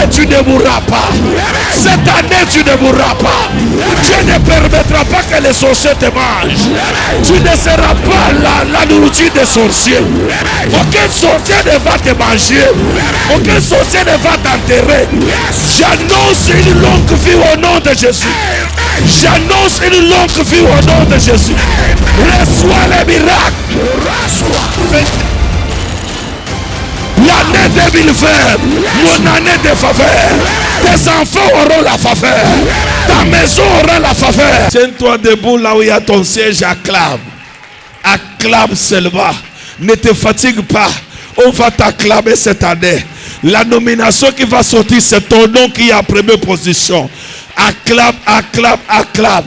année, tu ne mourras pas. Cette année, tu ne mourras pas. Dieu ne permettra pas que les sorciers te mangent. Tu ne seras pas la nourriture des sorciers. Aucun sorcier ne va te manger. Aucun sorcier ne va t'enterrer. J'annonce une longue vie au nom de Jésus. J'annonce une longue vie au nom de Jésus. Reçois les miracles. L'année 2020, mon année de faveur. Tes enfants auront la faveur. Ta maison aura la faveur. Tiens-toi debout là où il y a ton siège, acclame. Acclame seulement. Ne te fatigue pas. On va t'acclamer cette année. La nomination qui va sortir, c'est ton nom qui est en première position. Acclame, acclame, acclame.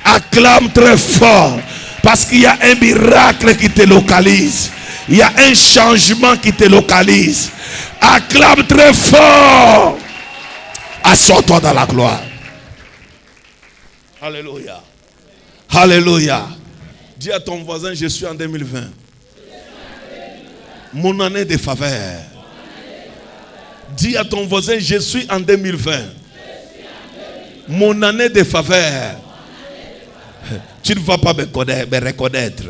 Acclame très fort. Parce qu'il y a un miracle qui te localise. Il y a un changement qui te localise. Acclame très fort. Assois-toi dans la gloire. Alléluia. Alléluia. Dis à ton voisin, je suis en 2020. Mon année de faveur. Dis à ton voisin, je suis en 2020. Mon année de faveur. Tu ne vas pas me reconnaître.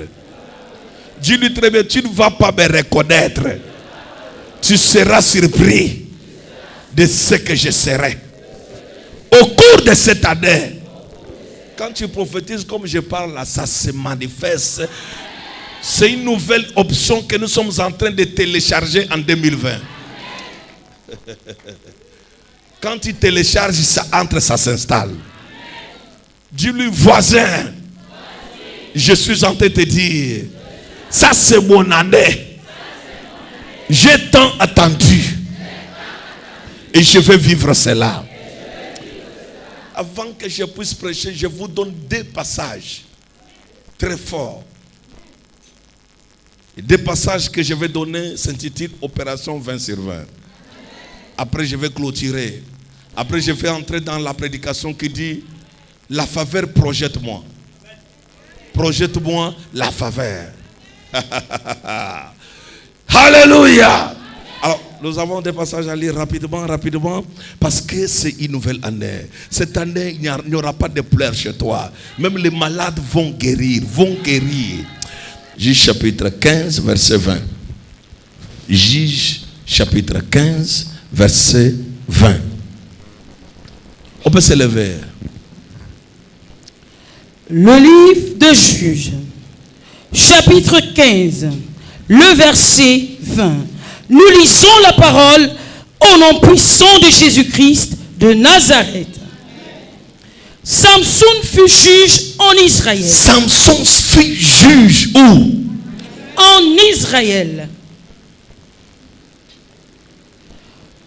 Dis-lui très bien, tu ne vas pas me reconnaître. Tu seras surpris de ce que je serai. Au cours de cette année, quand tu prophétises comme je parle là, ça se manifeste. C'est une nouvelle option que nous sommes en train de télécharger en 2020. Quand tu télécharges, ça entre, ça s'installe. Dis-lui, voisin, je suis en train de te dire, ça c'est mon année. J'ai tant attendu. Et je vais vivre cela. Avant que je puisse prêcher, je vous donne deux passages très forts. Et deux passages que je vais donner s'intitulent Opération 20 sur 20. Après, je vais clôturer. Après, je vais entrer dans la prédication qui dit la faveur, projette-moi. Projette-moi la faveur. Alléluia. Alors, nous avons des passages à lire rapidement, parce que c'est une nouvelle année. Cette année, il n'y aura pas de pleurs chez toi. Même les malades vont guérir. Juge chapitre 15, verset 20. Juge chapitre 15, verset 20. On peut se lever. Le livre de Juges, chapitre 15, le verset 20. Nous lisons la parole au nom puissant de Jésus-Christ de Nazareth. Samson fut juge en Israël. Samson fut juge où? En Israël.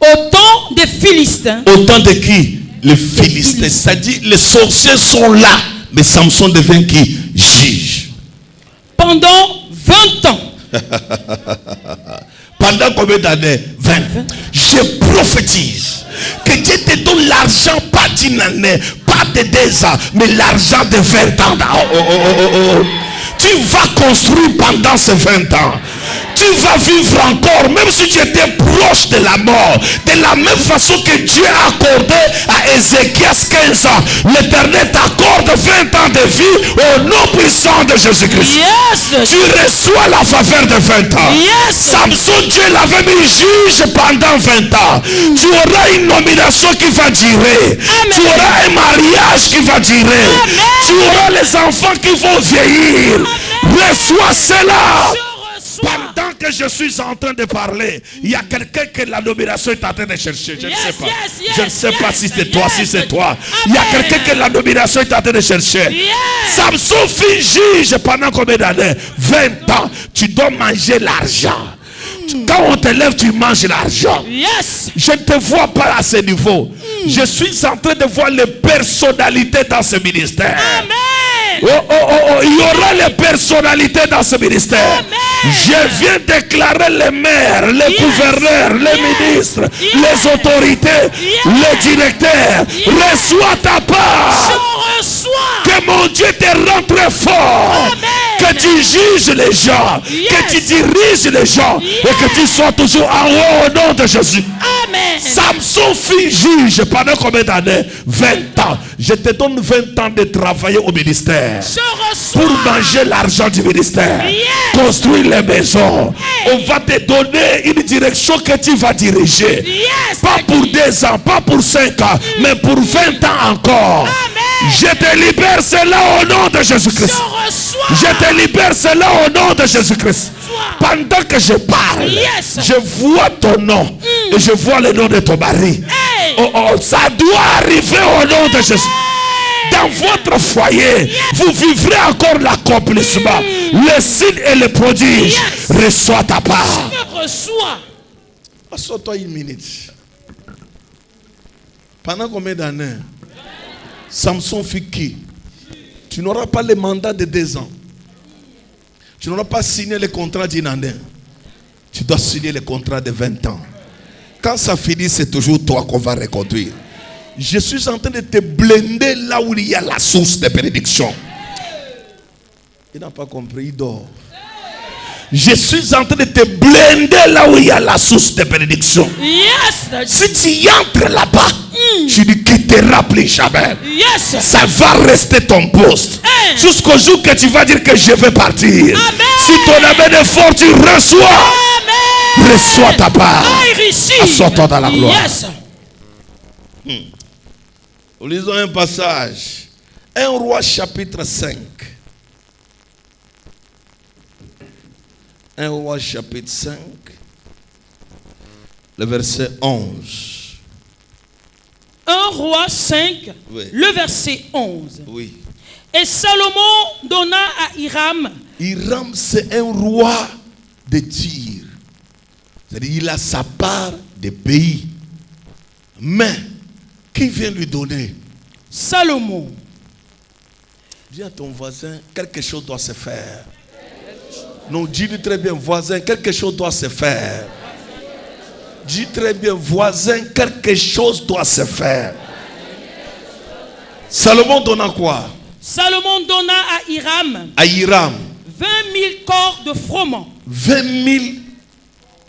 Au temps des Philistins. Au temps de qui? Les Philistins. C'est-à-dire les sorciers sont là. Mais Samson devient qui? Juge. Pendant 20 ans. Pendant combien d'années? 20. Je prophétise que Dieu te donne l'argent, pas d'une année, pas de 2 ans, mais l'argent de 20 ans. Tu vas construire pendant ces 20 ans. Tu vas vivre encore, même si tu étais proche de la mort. De la même façon que Dieu a accordé à Ézéchias 15 ans. L'Éternel t'accorde 20 ans de vie au nom puissant de Jésus-Christ. Yes. Tu reçois la faveur de 20 ans. Yes. Samson, Dieu l'avait mis juge pendant 20 ans. Tu auras une nomination qui va durer. Amen. Tu auras un mariage qui va durer. Amen. Tu auras les enfants qui vont vieillir. Amen. Reçois cela. Pendant que je suis en train de parler, il y a quelqu'un que la nomination est en train de chercher. Je ne sais pas. Je ne sais pas si c'est toi, si c'est toi. Il y a quelqu'un que la nomination est en train de chercher. Samson fut juge pendant combien d'années? 20 ans. Tu dois manger l'argent. Quand on te lève, tu manges l'argent. Je ne te vois pas à ce niveau. Je suis en train de voir les personnalités dans ce ministère. Amen. Il y aura les personnalités dans ce ministère. Amen. Je viens déclarer les maires, les gouverneurs, les ministres, les autorités, les directeurs. Reçois ta part. Je reçois. Que mon Dieu te rende très fort. Amen. Que tu juges les gens. Que tu diriges les gens. Et que tu sois toujours en haut au nom de Jésus. Amen. Samson fut juge pendant combien d'années? 20 ans. Je te donne 20 ans de travailler au ministère. Je reçois. Pour manger l'argent du ministère. Yes. Construire les maisons. On va te donner une direction que tu vas diriger. Yes, Pas pour 2 ans, pas pour 5 ans, mais pour 20 ans encore. Amen. Je te libère cela au nom de Jésus-Christ. Je reçois. Je te libère cela au nom de Jésus-Christ. Pendant que je parle, Yes. je vois ton nom et je vois le nom de ton mari. Hey. Oh, oh, ça doit arriver au nom de Jésus. Dans votre foyer, vous vivrez encore l'accomplissement. Le signe et le prodige. Yes. Reçois ta part. Je reçois. Assois-toi une minute. Pendant combien d'années Samson fut qui? Tu n'auras pas le mandat de 2 ans. Tu n'auras pas signé le contrat d'une année. Tu dois signer le contrat de 20 ans. Quand ça finit, c'est toujours toi qu'on va reconduire. Je suis en train de te blender là où il y a la source de bénédiction. Il n'a pas compris, il dort. Je suis en train de te blender là où il y a la source de bénédiction. Yes. Si tu y entres là-bas, tu ne quitteras plus jamais. Yes. Ça va rester ton poste. Hey. Jusqu'au jour que tu vas dire que je vais partir. Amen. Si ton amen est fort, tu reçois. Amen. Reçois ta part. I receive. Assois-toi dans la gloire. Yes. Nous lisons un passage. 1 Roi chapitre 5. 1 Roi chapitre 5. Le verset 11. 1 Roi 5, Oui. le verset 11. Oui. Et Salomon donna à Hiram. Hiram, c'est un roi de Tyr. C'est-à-dire, il a sa part des pays. Mais, qui vient lui donner? Salomon. Dis à ton voisin, quelque chose doit se faire. Non, dis-lui très bien, voisin, quelque chose doit se faire. Dis très bien, voisin, quelque chose doit se faire. Salomon donna quoi? Salomon donna à Hiram À Hiram, 20 000 corps de froment. 20 000,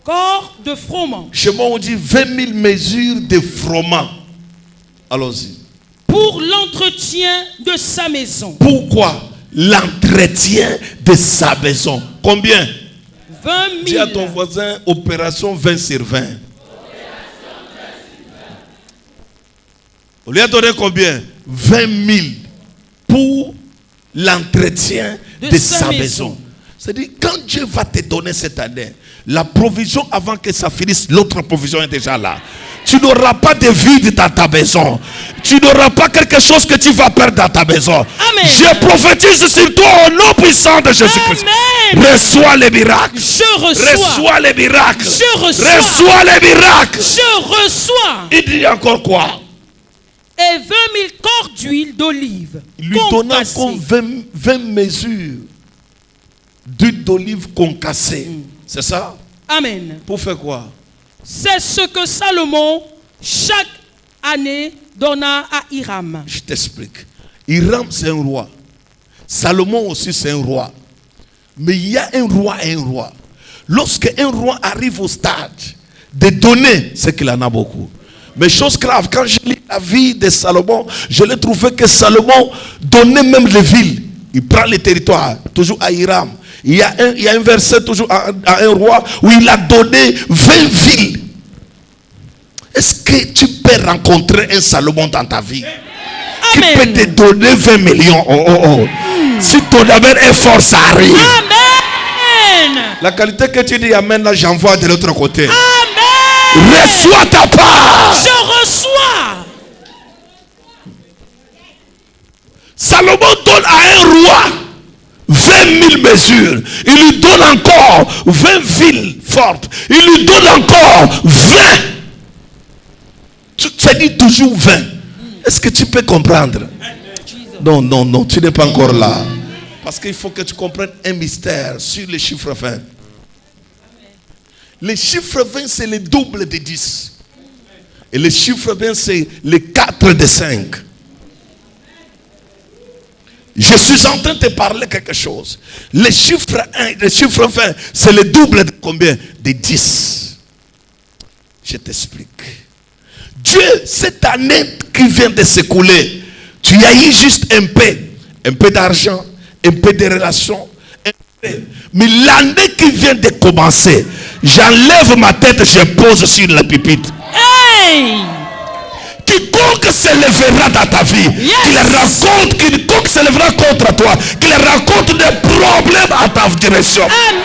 Corps de froment. chez moi on dit 20 000 mesures de froment. Allons-y. Pour l'entretien de sa maison. Pourquoi? L'entretien de sa maison. Combien? 20 000. Dis à ton voisin, opération 20 sur 20. On lui a donné combien? 20 000 pour l'entretien de sa maison. C'est-à-dire, quand Dieu va te donner cette année, la provision avant que ça finisse, l'autre provision est déjà là. Tu n'auras pas de vide dans ta maison. Tu n'auras pas quelque chose que tu vas perdre dans ta maison. Amen. Je prophétise sur toi au nom puissant de Jésus-Christ. Amen. Reçois les miracles. Je reçois. Reçois les miracles. Je reçois. Reçois les miracles. Je reçois. Il dit encore quoi? Et 20 000 corps d'huile d'olive. Il lui donna concassée. encore 20 mesures d'huile d'olive concassée. C'est ça? Amen. Pour faire quoi? C'est ce que Salomon, chaque année, donna à Hiram. Je t'explique. Hiram, c'est un roi. Salomon aussi, c'est un roi. Mais il y a un roi et un roi. Lorsque un roi arrive au stade de donner, c'est qu'il en a beaucoup. Mais chose grave, quand je lis la vie de Salomon, je l'ai trouvé que Salomon donnait même les villes. Il prend les territoires, toujours à Hiram. Il y a un verset toujours à un roi où il a donné 20 villes. Est-ce que tu peux rencontrer un Salomon dans ta vie? Amen. Qui peut te donner 20 millions? Si ton amen est fort, ça arrive. Amen. La qualité que tu dis amen, là, j'envoie de l'autre côté. Amen. Reçois ta part. Je reçois. Salomon donne à un roi 20 000 mesures. Il lui donne encore 20 villes fortes. Il lui donne encore 20. Tu dis toujours 20. Est-ce que tu peux comprendre? Non, tu n'es pas encore là. Parce qu'il faut que tu comprennes un mystère sur les chiffres 20. Les chiffres 20, c'est le double de 10. Et les chiffres 20, c'est les 4 de 5. Je suis en train de te parler quelque chose. Les chiffres 1, les chiffres 20, c'est le double de combien? De 10. Je t'explique. Dieu, cette année qui vient de s'écouler, tu as eu juste un peu d'argent, un peu de relations. Mais l'année qui vient de commencer, j'enlève ma tête, je pose sur le pupitre. Hey! Quiconque se lèvera dans ta vie, quiconque se lèvera contre toi, qu'il raconte des problèmes à ta direction. Amen.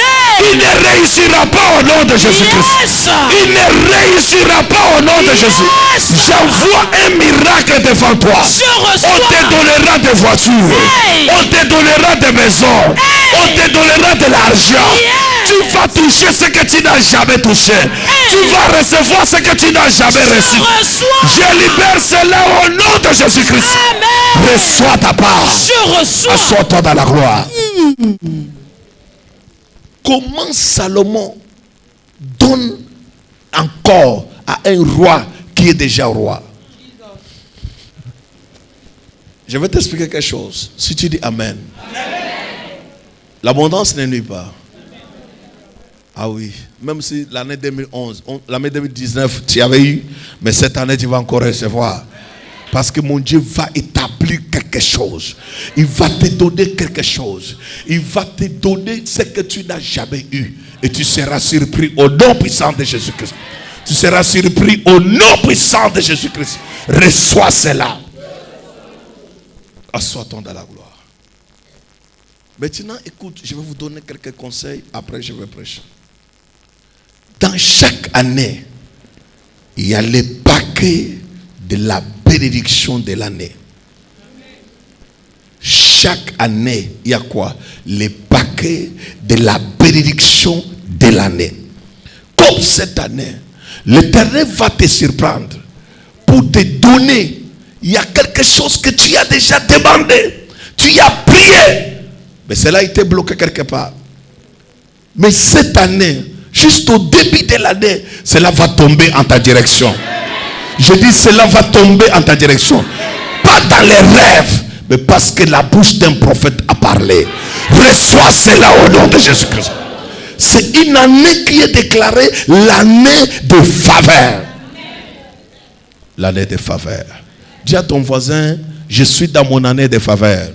Il ne réussira pas au nom de Jésus-Christ. Il ne réussira pas au nom de Jésus. J'envoie un miracle devant toi. On te donnera des voitures. On te donnera des maisons. On te donnera de l'argent. Tu vas toucher ce que tu n'as jamais touché. Tu vas recevoir ce que tu n'as jamais reçu. Je libère cela au nom de Jésus-Christ. Reçois ta part. Je reçois. Assois-toi dans la gloire. Comment Salomon donne encore à un roi qui est déjà roi? Je vais t'expliquer quelque chose. Si tu dis Amen. L'abondance ne nuit pas. Ah oui. Même si l'année 2011, l'année 2019, tu avais eu, mais cette année, tu vas encore recevoir. Parce que mon Dieu va établir quelque chose. Il va te donner quelque chose. Il va te donner ce que tu n'as jamais eu. Et tu seras surpris au nom puissant de Jésus-Christ. Tu seras surpris au nom puissant de Jésus-Christ. Reçois cela. Assois-toi dans la gloire. Maintenant, écoute, je vais vous donner quelques conseils. Après, je vais prêcher. Dans chaque année, il y a les paquets de la bénédiction de l'année. Chaque année, il y a quoi? Les paquets de la bénédiction de l'année. Comme cette année, l'Éternel va te surprendre pour te donner. Il y a quelque chose que tu as déjà demandé. Tu as prié. Mais cela a été bloqué quelque part. Mais cette année, juste au début de l'année, cela va tomber en ta direction. Je dis cela va tomber en ta direction. Pas dans les rêves, mais parce que la bouche d'un prophète a parlé. Reçois cela au nom de Jésus-Christ. C'est une année qui est déclarée l'année de faveur. L'année de faveur. Dis à ton voisin, je suis dans mon année de faveur.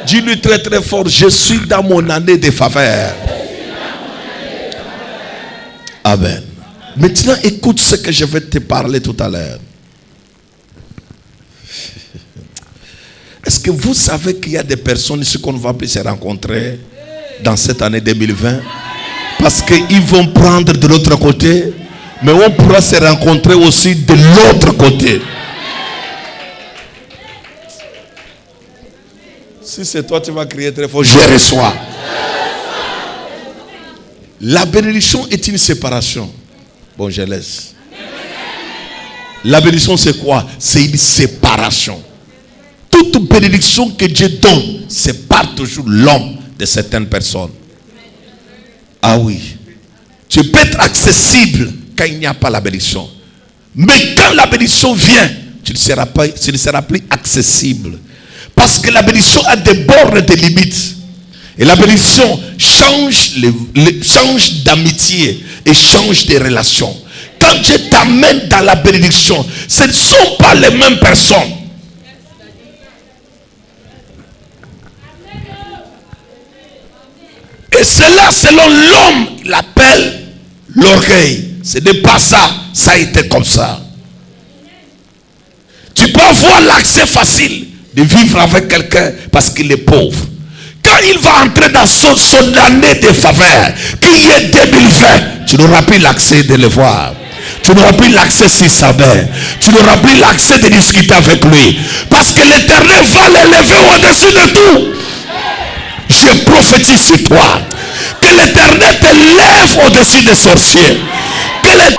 Dis-lui très très fort, je suis dans mon année de faveur. Amen. Maintenant, écoute ce que je vais te parler tout à l'heure. Est-ce que vous savez qu'il y a des personnes ici qu'on ne va plus se rencontrer dans cette année 2020? Parce qu'ils vont prendre de l'autre côté, mais on pourra se rencontrer aussi de l'autre côté. Si c'est toi, tu vas crier très fort, je reçois. La bénédiction est une séparation. Bon, je laisse. La bénédiction, c'est quoi? C'est une séparation. Toute bénédiction que Dieu donne sépare toujours l'homme de certaines personnes. Ah oui. Tu peux être accessible quand il n'y a pas la bénédiction. Mais quand la bénédiction vient, tu ne seras plus accessible. Parce que la bénédiction a des bornes, des limites. Et la bénédiction change d'amitié et change de relations. Quand Dieu t'amène dans la bénédiction, ce ne sont pas les mêmes personnes. Et cela, selon l'homme, l'appelle l'orgueil. Ce n'est pas ça. Ça a été comme ça. Tu peux avoir l'accès facile de vivre avec quelqu'un parce qu'il est pauvre. Quand il va entrer dans son année de faveur, qui est 2020, tu n'auras plus l'accès de le voir. Tu n'auras plus l'accès sur sa mère. Tu n'auras plus l'accès de discuter avec lui. Parce que l'Éternel va l'élever au-dessus de tout. Je prophétise sur toi. Que l'Éternel te lève au-dessus des sorciers. Que l'Éternel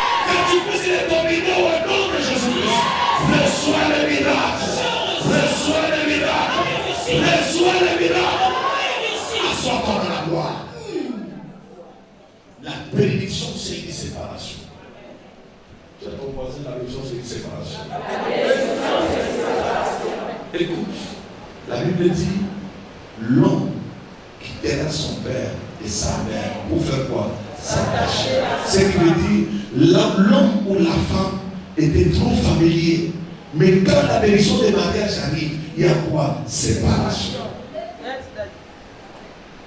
bénédiction, c'est une séparation. C'est ton voisin, la bénédiction, c'est une séparation. Écoute, la Bible dit, l'homme quittera son père et sa mère pour faire quoi? Ce qui veut dire, l'homme ou la femme était trop familier. Mais quand la bénédiction des mariages arrive, il y a quoi? Séparation.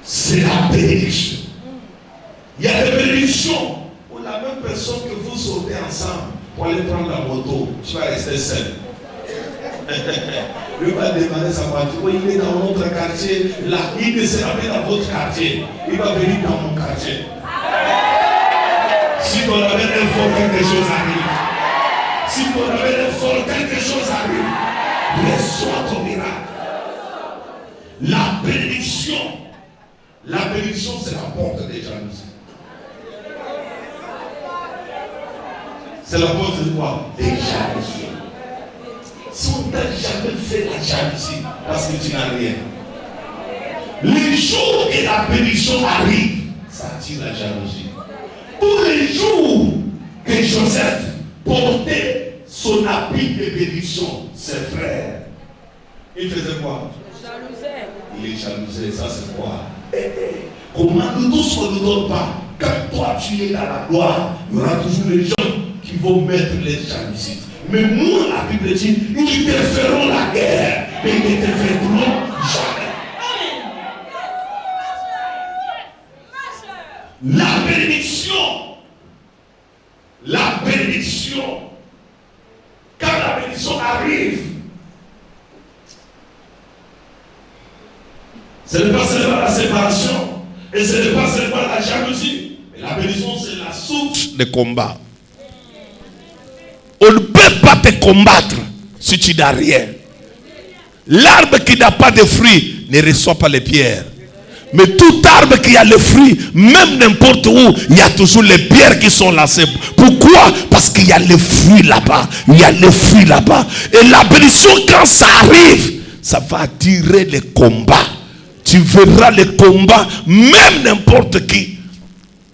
C'est la bénédiction. Il y a des bénédictions où la même personne que vous sautez ensemble pour aller prendre la moto, tu vas rester seul. Lui va démarrer sa voiture. Il est dans notre quartier. Là, il ne sera pas dans votre quartier. Il va venir dans mon quartier. Si on avait un fort, quelque chose arrive. Si on avait un fort, quelque chose arrive. Reçois ton miracle. La bénédiction, c'est la porte des jalousies. C'est la porte de quoi? Des jalousies. Si on n'a jamais fait la jalousie, parce que tu n'as rien. Les jours que la bénédiction arrive, ça attire la jalousie. Tous les jours que Joseph portait son habit de bénédiction, ses frères, il faisait quoi? Il est jalousé, ça c'est quoi? Comment nous tous on ne donne pas? Quand toi tu es dans la gloire, il y aura toujours les gens qui vont mettre les jalousies. Mais moi, la Bible dit, ils te feront la guerre, mais ils ne te vaincront jamais. La bénédiction, quand la bénédiction arrive, ce n'est pas seulement la séparation, et ce n'est pas seulement la jalousie, mais la bénédiction, c'est la source de combat. On ne peut pas te combattre si tu n'as rien. L'arbre qui n'a pas de fruits ne reçoit pas les pierres. Mais tout arbre qui a le fruit, même n'importe où, il y a toujours les pierres qui sont lancées. Pourquoi? Parce qu'il y a les fruits là-bas. Il y a les fruits là-bas. Et la bénédiction, quand ça arrive, ça va attirer les combats. Tu verras les combats, même n'importe qui,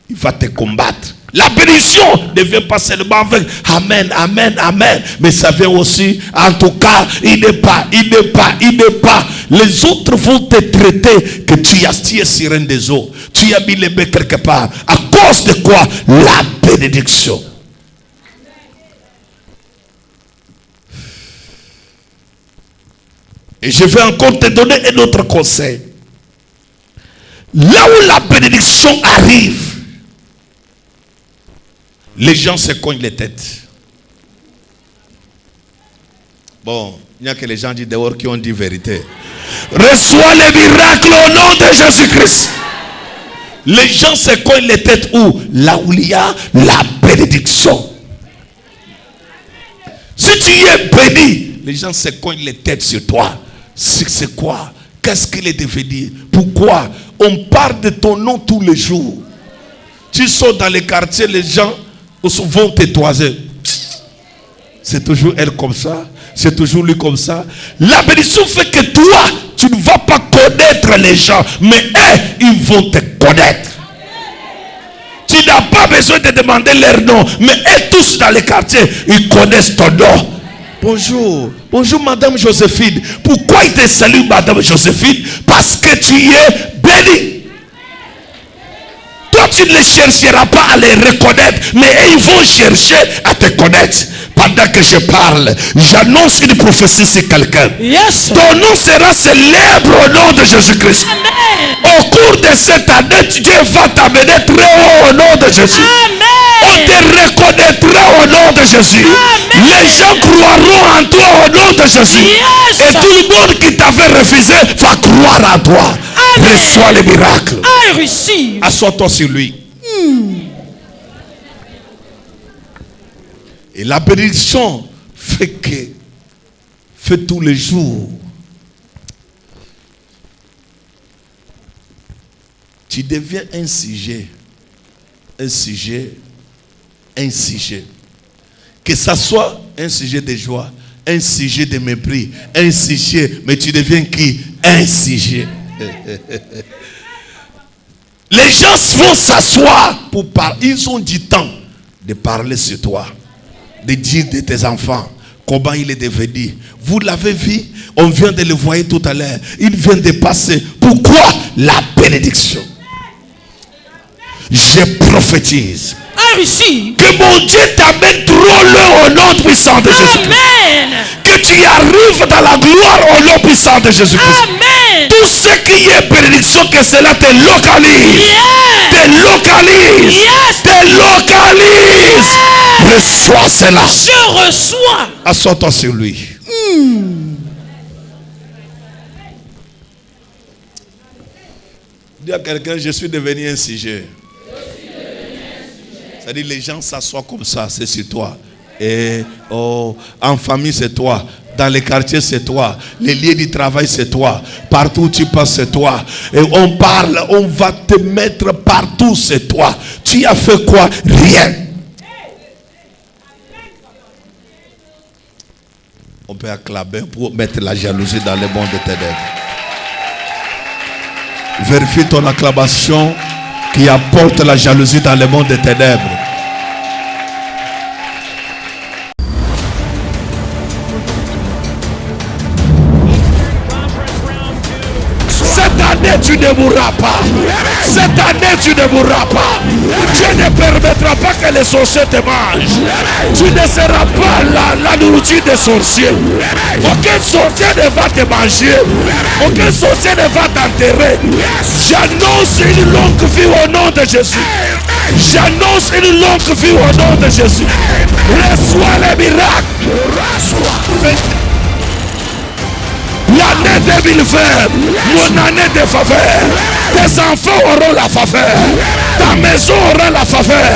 il va te combattre. La bénédiction ne vient pas seulement avec Amen, Amen, Amen. Mais ça vient aussi, en tout cas, il n'est pas. Les autres vont te traiter que tu es sur un des eaux. Tu as mis les mains quelque part. À cause de quoi? La bénédiction. Et je vais encore te donner un autre conseil. Là où la bénédiction arrive, les gens se cognent les têtes. Bon, il n'y a que les gens du dehors qui ont dit vérité. Reçois les miracles au nom de Jésus-Christ. Les gens se cognent les têtes où? Là où il y a la bénédiction. Si tu es béni, les gens se cognent les têtes sur toi. C'est quoi? Qu'est-ce qu'il est devenu? Pourquoi? On parle de ton nom tous les jours. Tu sors dans les quartiers, les gens vont te toiser. C'est toujours elle comme ça. C'est toujours lui comme ça. La bénédiction fait que toi, tu ne vas pas connaître les gens, mais eux, ils vont te connaître. Tu n'as pas besoin de demander leur nom, mais eux tous dans les quartiers, ils connaissent ton nom. Bonjour, bonjour Madame Joséphine. Pourquoi il te salue Madame Joséphine? Parce que tu es béni. Toi, tu ne chercheras pas à les reconnaître, mais ils vont chercher à te connaître. Pendant que je parle, j'annonce une prophétie sur quelqu'un. Yes. Ton nom sera célèbre au nom de Jésus-Christ. Au cours de cette année, Dieu va t'amener très haut au nom de Jésus. Amen. On te reconnaîtra au nom de Jésus. Amen. Les gens croiront en toi au nom de Jésus. Yes. Et tout le monde qui t'avait refusé va croire en toi. Amen. Reçois le miracle. I receive. Assois-toi sur lui. Et la bénédiction fait tous les jours. Tu deviens un sujet. Que ça soit un sujet de joie, un sujet de mépris, un sujet, mais tu deviens qui? Un sujet. Les gens vont s'asseoir pour parler. Ils ont du temps de parler sur toi. De dire de tes enfants comment il est devenu. Vous l'avez vu, on vient de le voir tout à l'heure. Il vient de passer. Pourquoi? La bénédiction. Je prophétise a reçu. que mon Dieu t'amène trop loin au nom puissant de Jésus. Amen. Que tu y arrives dans la gloire au nom puissant de Jésus-Christ. Amen. Tout ce qui est bénédiction, que cela te localise. Yes. Te localise. Yes. Te localise. Reçois cela. Je reçois. Assois-toi sur lui. Dis à quelqu'un, je suis devenu un sujet. C'est-à-dire les gens s'assoient comme ça, c'est sur toi. Et en famille, c'est toi. Dans les quartiers, c'est toi. Les lieux du travail, c'est toi. Partout où tu passes, c'est toi. Et on parle, on va te mettre partout, c'est toi. Tu as fait quoi? Rien. On peut acclamer pour mettre la jalousie dans le monde de ténèbres. Vérifie ton acclamation qui apporte la jalousie dans le monde des ténèbres. Cette année, tu ne mourras pas. Cette année, tu ne mourras pas. Dieu ne permettra pas que les sorciers te mangent. Tu ne seras pas la nourriture des sorciers. Aucun sorcier ne va te manger. Aucun sorcier ne va t'enterrer. J'annonce une longue vie au nom de Jésus. J'annonce une longue vie au nom de Jésus. Reçois les miracles. Reçois. L'année 2020, mon année de faveur. Tes enfants auront la faveur. Ta maison aura la faveur.